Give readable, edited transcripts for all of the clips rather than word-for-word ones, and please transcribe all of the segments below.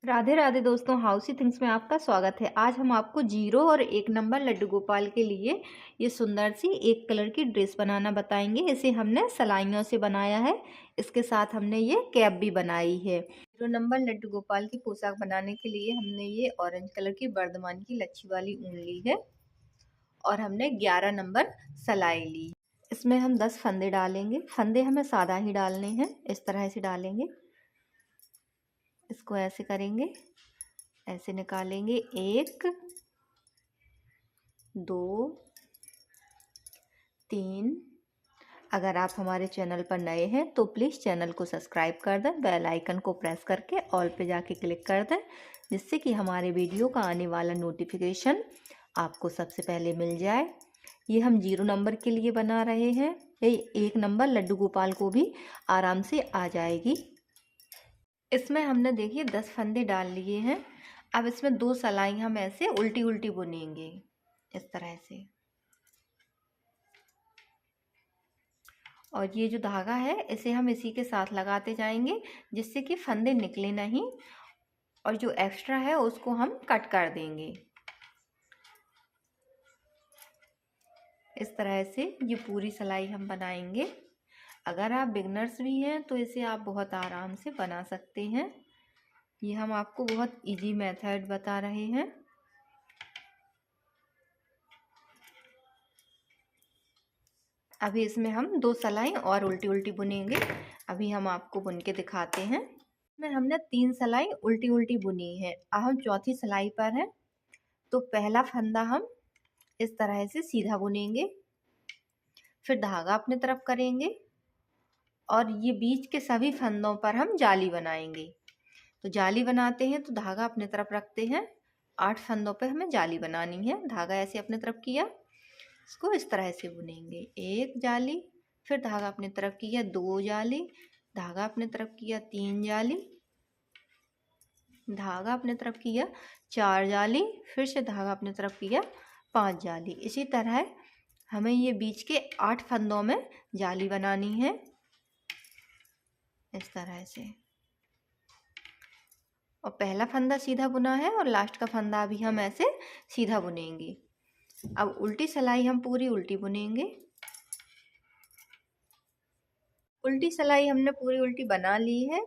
राधे राधे दोस्तों, हाउसी थिंग्स में आपका स्वागत है। आज हम आपको 0 और 1 नंबर लड्डू गोपाल के लिए ये सुंदर सी एक कलर की ड्रेस बनाना बताएंगे। इसे हमने सलाइयों से बनाया है। इसके साथ हमने ये कैप भी बनाई है। 0 नंबर लड्डू गोपाल की पोशाक बनाने के लिए हमने ये ऑरेंज कलर की वर्धमान की लच्छी वाली ऊन ली है और हमने 11 नंबर सलाई ली। इसमें हम 10 फंदे डालेंगे। फंदे हमें सादा ही डालने हैं, इस तरह से डालेंगे। इसको ऐसे करेंगे, ऐसे निकालेंगे। 1 2 3। अगर आप हमारे चैनल पर नए हैं तो प्लीज़ चैनल को सब्सक्राइब कर दें, बेल आइकन को प्रेस करके ऑल पे जाके क्लिक कर दें, जिससे कि हमारे वीडियो का आने वाला नोटिफिकेशन आपको सबसे पहले मिल जाए। ये हम 0 नंबर के लिए बना रहे हैं। ये 1 नंबर लड्डू गोपाल को भी आराम से आ जाएगी। इसमें हमने देखिए 10 फंदे डाल लिए हैं। अब इसमें 2 सलाई हम ऐसे उल्टी उल्टी बुनेंगे, इस तरह से। और ये जो धागा है इसे हम इसी के साथ लगाते जाएंगे, जिससे कि फंदे निकले नहीं, और जो एक्स्ट्रा है उसको हम कट कर देंगे। इस तरह से ये पूरी सिलाई हम बनाएंगे। अगर आप बिगनर्स भी हैं तो इसे आप बहुत आराम से बना सकते हैं। ये हम आपको बहुत इजी मेथड बता रहे हैं। अभी इसमें हम 2 सलाई और उल्टी उल्टी बुनेंगे। अभी हम आपको बुन के दिखाते हैं। इसमें हमने 3 सलाई उल्टी उल्टी बुनी है। अब हम चौथी सलाई पर हैं, तो पहला फंदा हम इस तरह से सीधा बुनेंगे, फिर धागा अपने तरफ करेंगे और ये बीच के सभी फंदों पर हम जाली बनाएंगे। तो जाली बनाते हैं तो धागा अपने तरफ रखते हैं। 8 फंदों पे हमें जाली बनानी है। धागा ऐसे अपने तरफ किया, इसको इस तरह से बुनेंगे। 1 जाली, फिर धागा अपने तरफ किया, 2 जाली, धागा अपने तरफ किया, 3 जाली, धागा अपने तरफ किया, 4 जाली, फिर से धागा अपने तरफ किया, 5 जाली। इसी तरह हमें ये बीच के 8 फंदों में जाली बनानी है, इस तरह से। और पहला फंदा सीधा बुना है और लास्ट का फंदा भी हम ऐसे सीधा बुनेंगे। अब उल्टी सिलाई हम पूरी उल्टी बुनेंगे। उल्टी सिलाई हमने पूरी उल्टी बना ली है।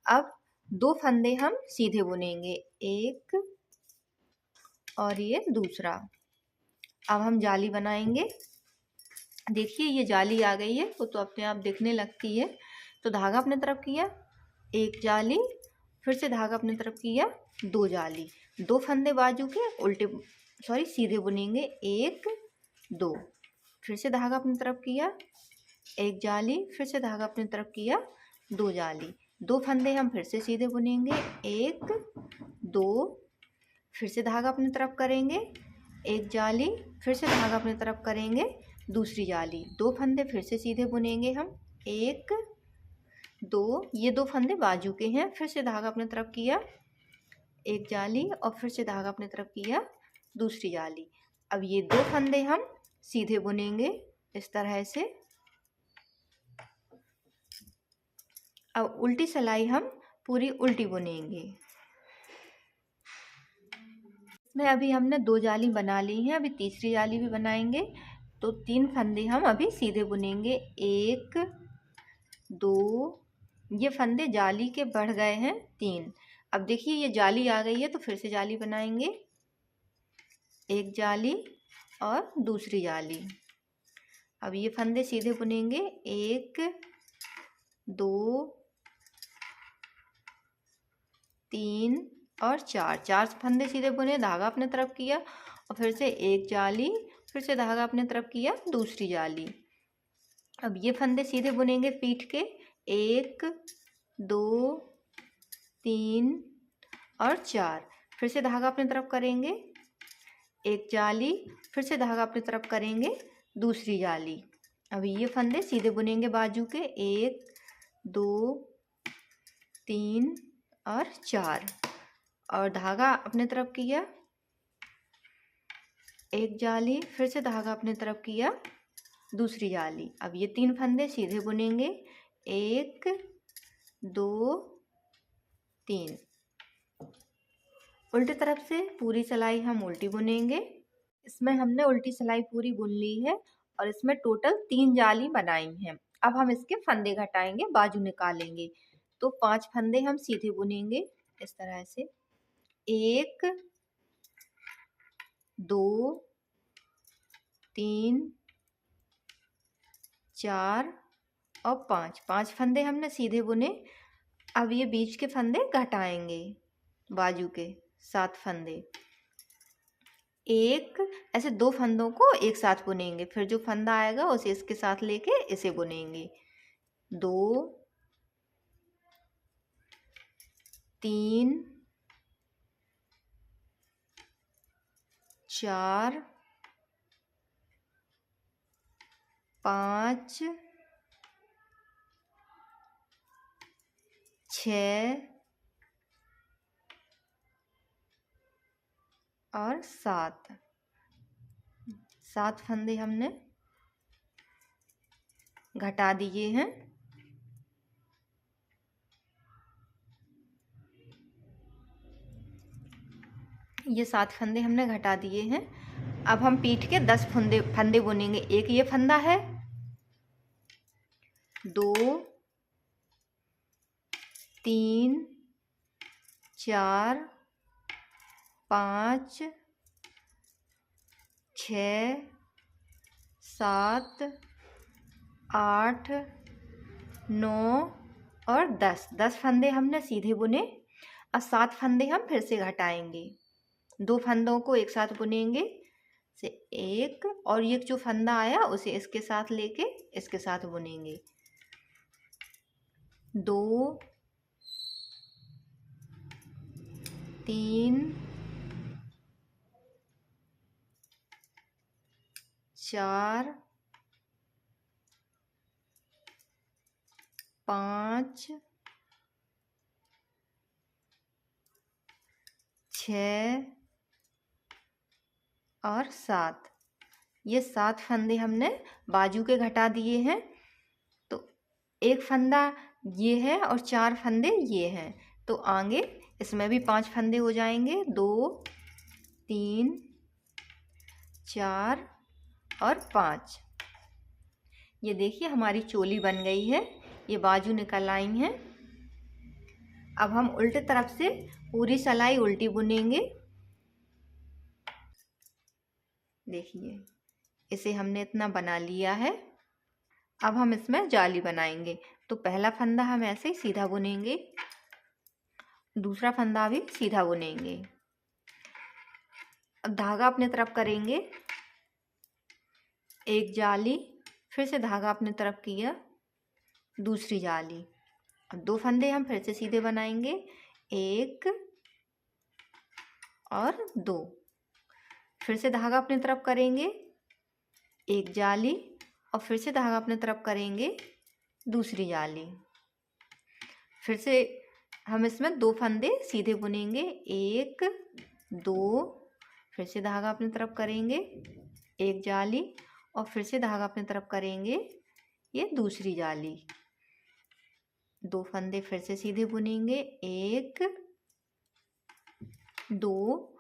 अब 2 फंदे हम सीधे बुनेंगे, एक और ये दूसरा। अब हम जाली बनाएंगे। देखिए ये जाली आ गई है, वो तो अपने आप दिखने लगती है। तो धागा अपने तरफ किया, 1 जाली, फिर से धागा अपने तरफ किया, 2 जाली। 2 फंदे बाजू के उल्टे सीधे बुनेंगे, 1 2, फिर से धागा अपनी तरफ किया, 1 जाली, फिर से धागा अपनी तरफ किया, 2 जाली। 2 फंदे हम फिर से सीधे बुनेंगे, 1 2, फिर से धागा अपनी तरफ करेंगे, 1 जाली, फिर से धागा अपनी तरफ करेंगे, दूसरी जाली। 2 फंदे फिर से सीधे बुनेंगे हम, 1 2, ये 2 फंदे बाजू के हैं, फिर से धागा अपनी तरफ किया, 1 जाली, और फिर से धागा अपनी तरफ किया, दूसरी जाली। अब ये 2 फंदे हम सीधे बुनेंगे इस तरह से। अब उल्टी सिलाई हम पूरी उल्टी बुनेंगे। इसमें अभी हमने 2 जाली बना ली हैं, अभी तीसरी जाली भी बनाएंगे। तो 3 फंदे हम अभी सीधे बुनेंगे, 1 2, ये फंदे जाली के बढ़ गए हैं 3। अब देखिए ये जाली आ गई है, तो फिर से जाली बनाएंगे, 1 जाली और दूसरी जाली। अब ये फंदे सीधे बुनेंगे, 1 2 3 और 4 फंदे सीधे बुने, धागा अपने तरफ किया, और फिर से 1 जाली, फिर से धागा अपने तरफ किया, दूसरी जाली। अब ये फंदे सीधे बुनेंगे पीठ के, 1 2 3 और 4, फिर से धागा अपनी तरफ करेंगे, 1 जाली, फिर से धागा अपनी तरफ करेंगे, दूसरी जाली। अभी ये फंदे सीधे बुनेंगे बाजू के, 1 2 3 और 4, और धागा अपने तरफ किया, 1 जाली, फिर से धागा अपने तरफ किया, दूसरी जाली। अब ये 3 फंदे सीधे बुनेंगे, 1 2 3, उल्टी तरफ से पूरी सिलाई हम उल्टी बुनेंगे। इसमें हमने उल्टी सिलाई पूरी बुन ली है और इसमें टोटल 3 जाली बनाई हैं। अब हम इसके फंदे घटाएंगे, बाजू निकालेंगे। तो 5 फंदे हम सीधे बुनेंगे इस तरह से। 1 2 3 4 और 5 फंदे हमने सीधे बुने। अब ये बीच के फंदे घटाएंगे, बाजू के 7 फंदे। ऐसे 2 फंदों को एक साथ बुनेंगे, फिर जो फंदा आएगा उसे इसके साथ लेके इसे बुनेंगे। 2 3 4 5 6 और 7 फंदे हमने घटा दिए हैं। ये 7 फंदे हमने घटा दिए हैं। अब हम पीठ के 10 फंदे बुनेंगे। एक ये फंदा है, 2 3 4 5 6 7 8 9 और 10 फंदे हमने सीधे बुने। अब 7 फंदे हम फिर से घटाएंगे। 2 फंदों को एक साथ बुनेंगे से एक, और ये जो फंदा आया उसे इसके साथ लेके इसके साथ बुनेंगे। 2 3 4 5 6 और 7। ये 7 फंदे हमने बाजू के घटा दिए हैं। तो एक फंदा ये है और 4 फंदे ये हैं, तो आगे इसमें भी 5 फंदे हो जाएंगे। 2 3 4 और 5। ये देखिए हमारी चोली बन गई है। ये बाजू निकल आई हैं। अब हम उल्टे तरफ से पूरी सिलाई उल्टी बुनेंगे। देखिए इसे हमने इतना बना लिया है। अब हम इसमें जाली बनाएंगे। तो पहला फंदा हम ऐसे ही सीधा बुनेंगे, दूसरा फंदा भी सीधा बुनेंगे। अब धागा अपने तरफ करेंगे, एक जाली, फिर से धागा अपने तरफ किया, दूसरी जाली। अब 2 फंदे हम फिर से सीधे बनाएंगे, 1 और 2। फिर से धागा अपने तरफ करेंगे, एक जाली, और फिर से धागा अपने तरफ करेंगे, दूसरी जाली। फिर से हम इसमें 2 फंदे सीधे बुनेंगे, 1 2, फिर से धागा अपनी तरफ करेंगे, एक जाली, और फिर से धागा अपनी तरफ करेंगे, ये दूसरी जाली। 2 फंदे फिर से सीधे बुनेंगे, 1 2,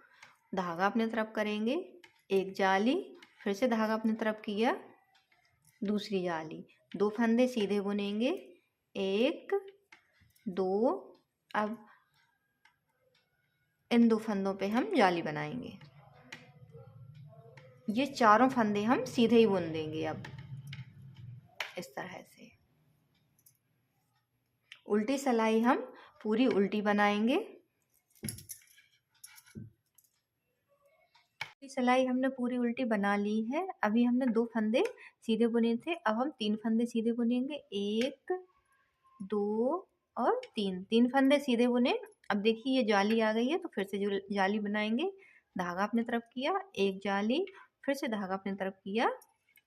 धागा अपनी तरफ करेंगे, एक जाली, फिर से धागा अपनी तरफ किया, दूसरी जाली। 2 फंदे सीधे बुनेंगे, 1 2। अब इन 2 फंदों पे हम जाली बनाएंगे। ये चारों फंदे हम सीधे ही बुन देंगे। अब इस तरह से उल्टी सिलाई हम पूरी उल्टी बनाएंगे। सिलाई हमने पूरी उल्टी बना ली है। अभी हमने 2 फंदे सीधे बुने थे, अब हम 3 फंदे सीधे बुनेंगे, 1 2 और 3 फंदे सीधे बुने। अब देखिए ये जाली आ गई है, तो फिर से जो जाली बनाएंगे, धागा अपने तरफ किया, एक जाली, फिर से धागा अपने तरफ किया,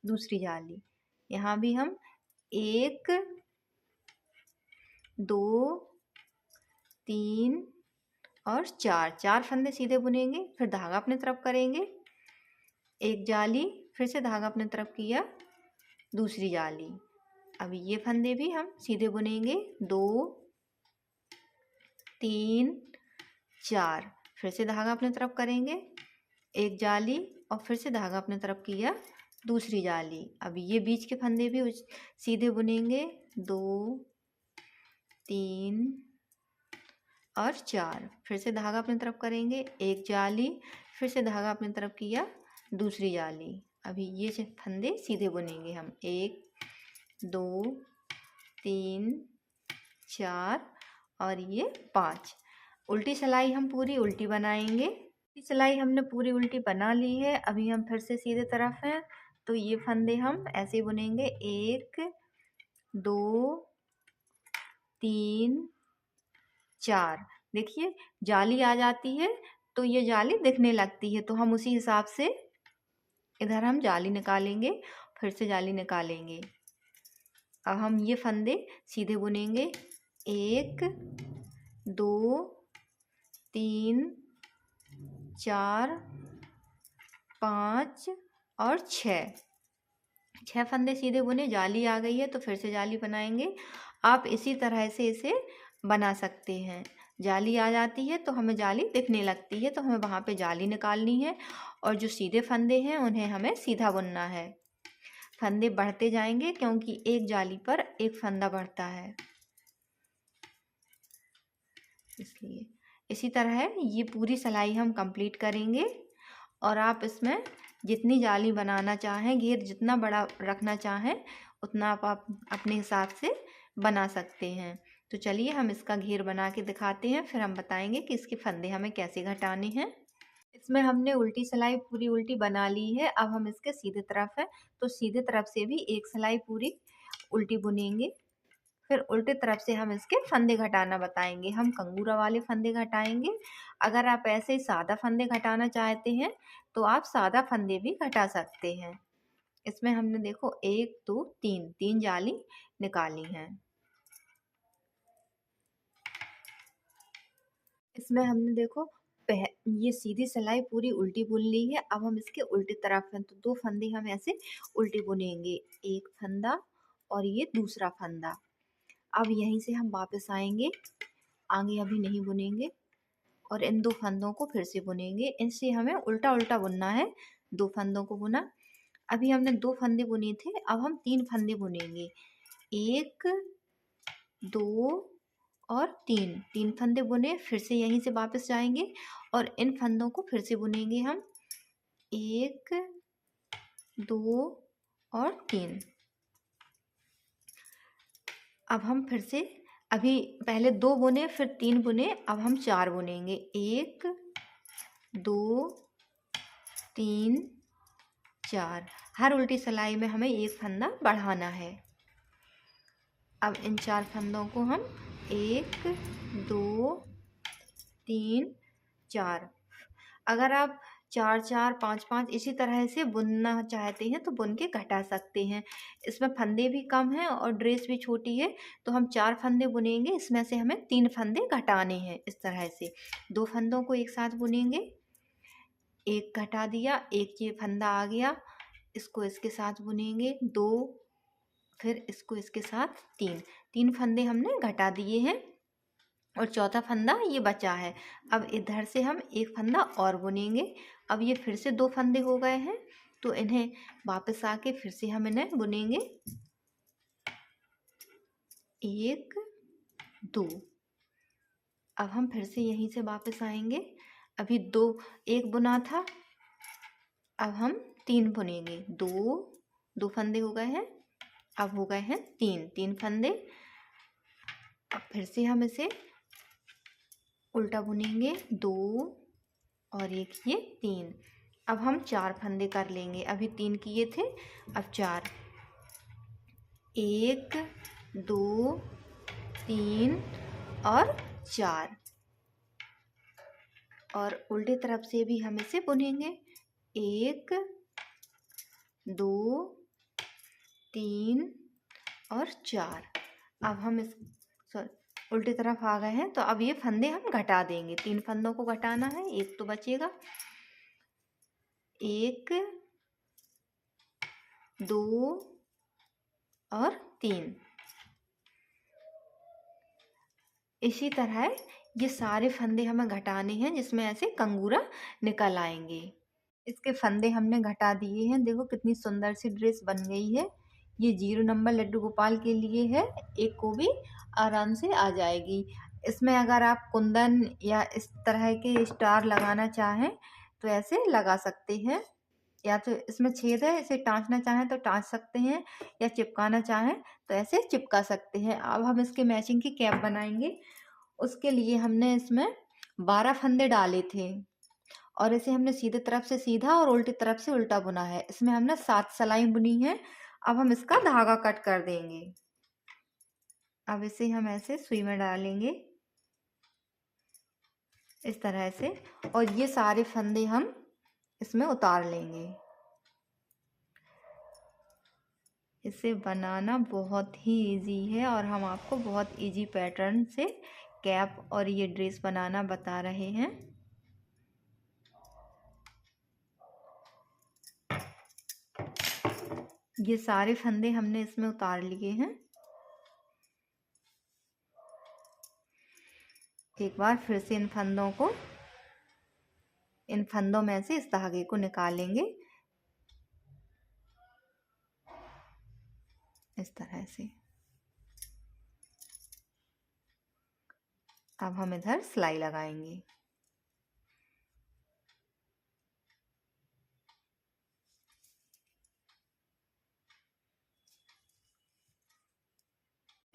दूसरी जाली। यहाँ भी हम 1 2 3 और 4 फंदे सीधे बुनेंगे, फिर धागा अपने तरफ करेंगे, एक जाली, फिर से धागा अपने तरफ किया, दूसरी जाली। अब ये फंदे भी हम सीधे बुनेंगे, 2 3 4, फिर से धागा अपने तरफ करेंगे, एक जाली और फिर से धागा अपने तरफ किया, दूसरी जाली। अब ये बीच के फंदे भी सीधे बुनेंगे, 2 3 और 4। फिर से धागा अपनी तरफ करेंगे, एक जाली, फिर से धागा अपनी तरफ किया, दूसरी जाली। अभी ये फंदे सीधे बुनेंगे हम, 1 2 3 4 और ये 5। उल्टी सिलाई हम पूरी उल्टी बनाएंगे। उल्टी सिलाई हमने पूरी उल्टी बना ली है। अभी हम फिर से सीधे तरफ हैं, तो ये फंदे हम ऐसे बुनेंगे, 1 2 3 4। देखिए जाली आ जाती है तो ये जाली दिखने लगती है, तो हम उसी हिसाब से इधर हम जाली निकालेंगे, फिर से जाली निकालेंगे। अब हम ये फंदे सीधे बुनेंगे, 1 2 3 4 5 और 6 फंदे सीधे बुने। जाली आ गई है तो फिर से जाली बनाएंगे। आप इसी तरह से इसे बना सकते हैं। जाली आ जाती है तो हमें जाली दिखने लगती है, तो हमें वहाँ पे जाली निकालनी है, और जो सीधे फंदे हैं उन्हें हमें सीधा बुनना है। फंदे बढ़ते जाएंगे क्योंकि एक जाली पर एक फंदा बढ़ता है, इसलिए इसी तरह ये पूरी सिलाई हम कंप्लीट करेंगे। और आप इसमें जितनी जाली बनाना चाहें, घेर जितना बड़ा रखना चाहें उतना आप अपने हिसाब से बना सकते हैं। तो चलिए हम इसका घेर बना के दिखाते हैं, फिर हम बताएंगे कि इसके फंदे हमें कैसे घटाने हैं। इसमें हमने उल्टी सिलाई पूरी उल्टी बना ली है। अब हम इसके सीधे तरफ है, तो सीधे तरफ से भी एक सिलाई पूरी उल्टी बुनेंगे। फिर उल्टे तरफ से हम इसके फंदे घटाना बताएंगे। हम कंगूरा वाले फंदे घटाएंगे। अगर आप ऐसे ही सादा फंदे घटाना चाहते हैं तो आप सादा फंदे भी घटा सकते हैं। इसमें हमने देखो 1 2 3 जाली निकाली हैं। इसमें हमने देखो ये सीधी सिलाई पूरी उल्टी बुन ली है। अब हम इसके उल्टी तरफ हैं, तो 2 फंदे हम ऐसे उल्टी बुनेंगे, एक फंदा और ये दूसरा फंदा। अब यहीं से हम वापस आएंगे, आगे अभी नहीं बुनेंगे, और इन 2 फंदों को फिर से बुनेंगे। इनसे हमें उल्टा उल्टा बुनना है। 2 फंदों को बुना, अभी हमने 2 फंदे बुने थे, अब हम 3 फंदे बुनेंगे, 1 2 और 3 फंदे बुने। फिर से यहीं से वापस जाएंगे और इन फंदों को फिर से बुनेंगे हम, 1 2 और 3। अब हम फिर से, अभी पहले 2 बुने फिर 3 बुने, अब हम 4 बुनेंगे, 1 2 3 4। हर उल्टी सिलाई में हमें एक फंदा बढ़ाना है। अब इन 4 फंदों को हम 1 2 3 4, अगर आप 4 4 5 5 इसी तरह से बुनना चाहते हैं तो बुन के घटा सकते हैं। इसमें फंदे भी कम हैं और ड्रेस भी छोटी है, तो हम 4 फंदे बुनेंगे। इसमें से हमें 3 फंदे घटाने हैं। इस तरह से 2 फंदों को एक साथ बुनेंगे, एक घटा दिया, एक ये फंदा आ गया, इसको इसके साथ बुनेंगे 2, फिर इसको इसके साथ 3 फंदे हमने घटा दिए हैं, और चौथा फंदा ये बचा है। अब इधर से हम एक फंदा और बुनेंगे। अब ये फिर से 2 फंदे हो गए हैं, तो इन्हें वापस आके फिर से हम इन्हें बुनेंगे, 1 2। अब हम फिर से यहीं से वापस आएंगे, अभी 2 1 बुना था, अब हम 3 बुनेंगे, 2 फंदे हो गए हैं, अब हो गए हैं 3 फंदे। अब फिर से हम इसे उल्टा बुनेंगे, 2 और एक ये 3। अब हम 4 फंदे कर लेंगे, अभी 3 किए थे, अब 4, 1 2 3 और 4। और उल्टी तरफ से भी हम इसे बुनेंगे, 1 2 3 और 4। अब हम इस उल्टी तरफ आ गए हैं, तो अब ये फंदे हम घटा देंगे। 3 फंदों को घटाना है, एक तो बचेगा, 1 2 और 3। इसी तरह ये सारे फंदे हमें घटाने हैं जिसमें ऐसे कंगूरा निकल आएंगे। इसके फंदे हमने घटा दिए हैं, देखो कितनी सुंदर सी ड्रेस बन गई है। ये 0 नंबर लड्डू गोपाल के लिए है, एक को भी आराम से आ जाएगी। इसमें अगर आप कुंदन या इस तरह के स्टार लगाना चाहें तो ऐसे लगा सकते हैं, या तो इसमें छेद है, इसे टाँचना चाहें तो टाँच सकते हैं, या चिपकाना चाहें तो ऐसे चिपका सकते हैं। अब हम इसके मैचिंग की कैप बनाएंगे। उसके लिए हमने इसमें 12 फंदे डाले थे और इसे हमने सीधे तरफ से सीधा और उल्टी तरफ से उल्टा बुना है। इसमें हमने 7 सलाई बुनी है। अब हम इसका धागा कट कर देंगे। अब इसे हम ऐसे सुई में डालेंगे इस तरह से, और ये सारे फंदे हम इसमें उतार लेंगे। इसे बनाना बहुत ही इजी है और हम आपको बहुत इजी पैटर्न से कैप और ये ड्रेस बनाना बता रहे हैं। ये सारे फंदे हमने इसमें उतार लिए हैं। एक बार फिर से इन फंदों में से इस धागे को निकालेंगे इस तरह से। अब हम इधर सिलाई लगाएंगे।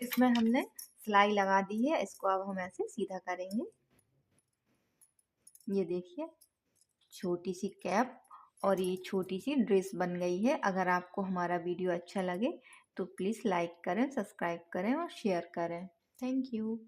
इसमें हमने सिलाई लगा दी है, इसको अब हम ऐसे सीधा करेंगे। ये देखिए छोटी सी कैप और ये छोटी सी ड्रेस बन गई है। अगर आपको हमारा वीडियो अच्छा लगे तो प्लीज़ लाइक करें, सब्सक्राइब करें और शेयर करें। Thank you.